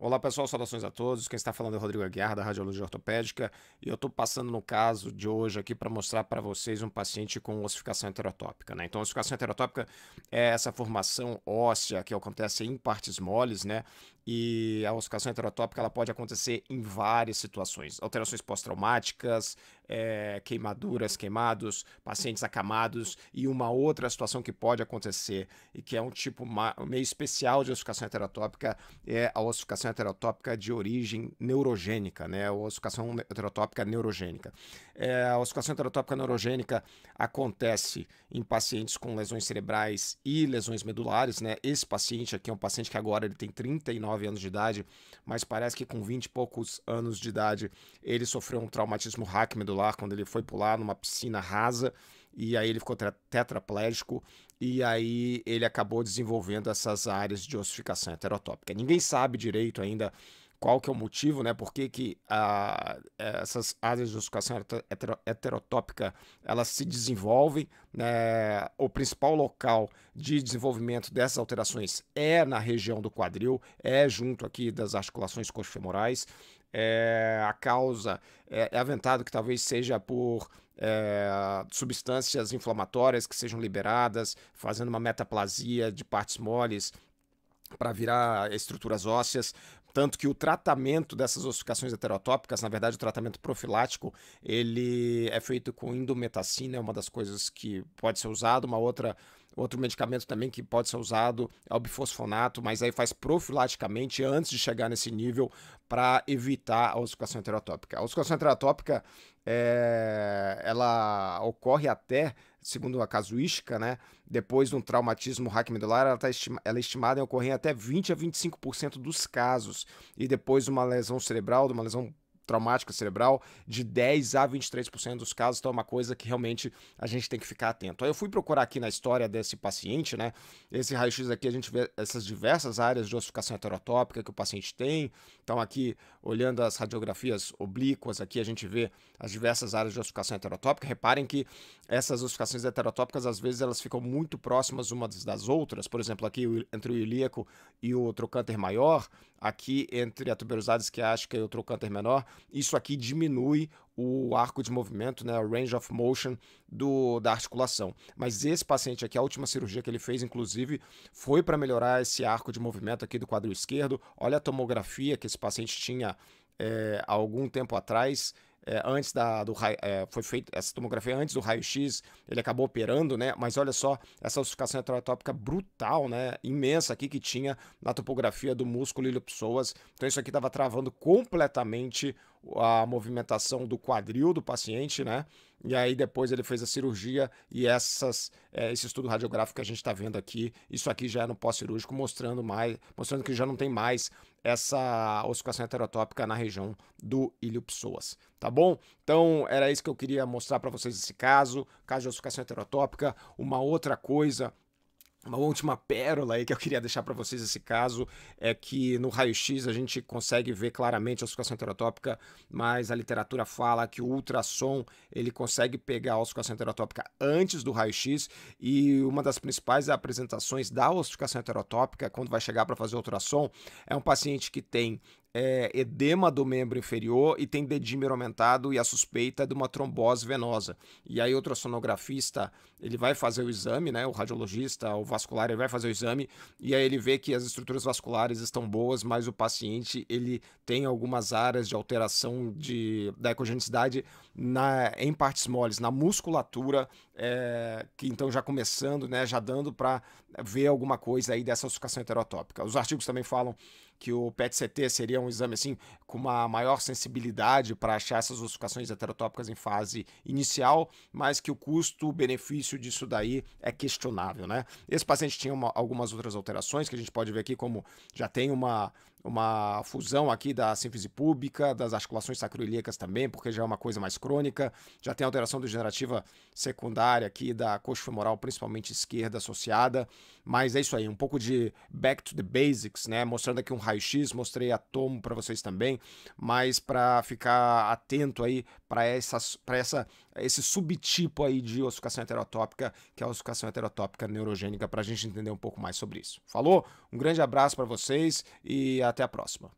Olá pessoal, saudações a todos. Quem está falando é o Rodrigo Aguiar, da Radiologia Ortopédica, e eu estou passando no caso de hoje aqui para mostrar para vocês um paciente com ossificação heterotópica, né? Então, a ossificação heterotópica é essa formação óssea que acontece em partes moles, né? E a ossificação heterotópica ela pode acontecer em várias situações: alterações pós-traumáticas, queimaduras, queimados, pacientes acamados, e uma outra situação que pode acontecer e que é um tipo meio especial de ossificação heterotópica é a ossificação heterotópica de origem neurogênica, né? A ossificação heterotópica neurogênica. A ossificação heterotópica neurogênica acontece em pacientes com lesões cerebrais e lesões medulares, né? Esse paciente aqui é um paciente que agora ele tem 39 anos de idade, mas parece que com 20 e poucos anos de idade ele sofreu um traumatismo raquimedular quando ele foi pular numa piscina rasa, e aí ele ficou tetraplégico, e aí ele acabou desenvolvendo essas áreas de ossificação heterotópica. Ninguém sabe direito ainda qual que é o motivo, né? Por que essas áreas de ossificação heterotópica elas se desenvolvem, né? O principal local de desenvolvimento dessas alterações é na região do quadril, é junto aqui das articulações coxofemorais. A causa é aventado que talvez seja por substâncias inflamatórias que sejam liberadas, fazendo uma metaplasia de partes moles para virar estruturas ósseas. Tanto que o tratamento dessas ossificações heterotópicas, na verdade o tratamento profilático, ele é feito com indometacina, é uma das coisas que pode ser usado. Outro medicamento também que pode ser usado é o bifosfonato, mas aí faz profilaticamente antes de chegar nesse nível para evitar a ossificação heterotópica. A ossificação heterotópica ela ocorre até, segundo a casuística, né, depois de um traumatismo raquimedular, ela é estimada em ocorrer em até 20 a 25% dos casos, e depois de uma lesão cerebral, de uma lesão traumática cerebral, de 10 a 23% dos casos. Então é uma coisa que realmente a gente tem que ficar atento. Aí eu fui procurar aqui na história desse paciente, né? Esse raio-x aqui a gente vê essas diversas áreas de ossificação heterotópica que o paciente tem. Então aqui, olhando as radiografias oblíquas, aqui a gente vê as diversas áreas de ossificação heterotópica. Reparem que essas ossificações heterotópicas, às vezes, elas ficam muito próximas umas das outras. Por exemplo, aqui entre o ilíaco e o trocânter maior, aqui entre a tuberosidade isquiástica e o trocânter menor, isso aqui diminui o arco de movimento, né, o range of motion da articulação. Mas esse paciente aqui, a última cirurgia que ele fez, inclusive, foi para melhorar esse arco de movimento aqui do quadril esquerdo. Olha a tomografia que esse paciente tinha há algum tempo atrás. Foi feita essa tomografia antes do raio-x, ele acabou operando, né? Mas olha só essa ossificação heterotópica brutal, né? Imensa aqui que tinha na topografia do músculo ilio-psoas. Então isso aqui estava travando completamente a movimentação do quadril do paciente, né? E aí depois ele fez a cirurgia e esse estudo radiográfico que a gente está vendo aqui, isso aqui já é no pós-cirúrgico, mostrando que já não tem mais essa ossificação heterotópica na região do ilio-psoas, tá bom? Então era isso que eu queria mostrar para vocês esse caso de ossificação heterotópica. Uma outra coisa, uma última pérola aí que eu queria deixar para vocês esse caso é que no raio-x a gente consegue ver claramente a ossificação heterotópica, mas a literatura fala que o ultrassom ele consegue pegar a ossificação heterotópica antes do raio-x, e uma das principais apresentações da ossificação heterotópica quando vai chegar para fazer o ultrassom é um paciente que tem edema do membro inferior e tem dedímero aumentado e a suspeita de uma trombose venosa. E aí o ultrassonografista ele vai fazer o exame, né? O radiologista, o vascular, ele vai fazer o exame e aí ele vê que as estruturas vasculares estão boas, mas o paciente ele tem algumas áreas de alteração da ecogenicidade em partes moles, na musculatura, que então já começando, né? Já dando para ver alguma coisa aí dessa ossificação heterotópica. Os artigos também falam que o PET-CT seria um exame assim com uma maior sensibilidade para achar essas ossificações heterotópicas em fase inicial, mas que o custo-benefício disso daí é questionável, né? Esse paciente tinha algumas outras alterações que a gente pode ver aqui, como já tem uma fusão aqui da sínfise púbica, das articulações sacroiliacas também, porque já é uma coisa mais crônica, já tem alteração degenerativa secundária aqui da coxa femoral, principalmente esquerda, associada, mas é isso aí, um pouco de back to the basics, né? Mostrando aqui um raio-x, mostrei a tomo para vocês também, mas para ficar atento aí para esse subtipo aí de ossificação heterotópica, que é a ossificação heterotópica neurogênica, para a gente entender um pouco mais sobre isso. Falou? Um grande abraço para vocês e até a próxima.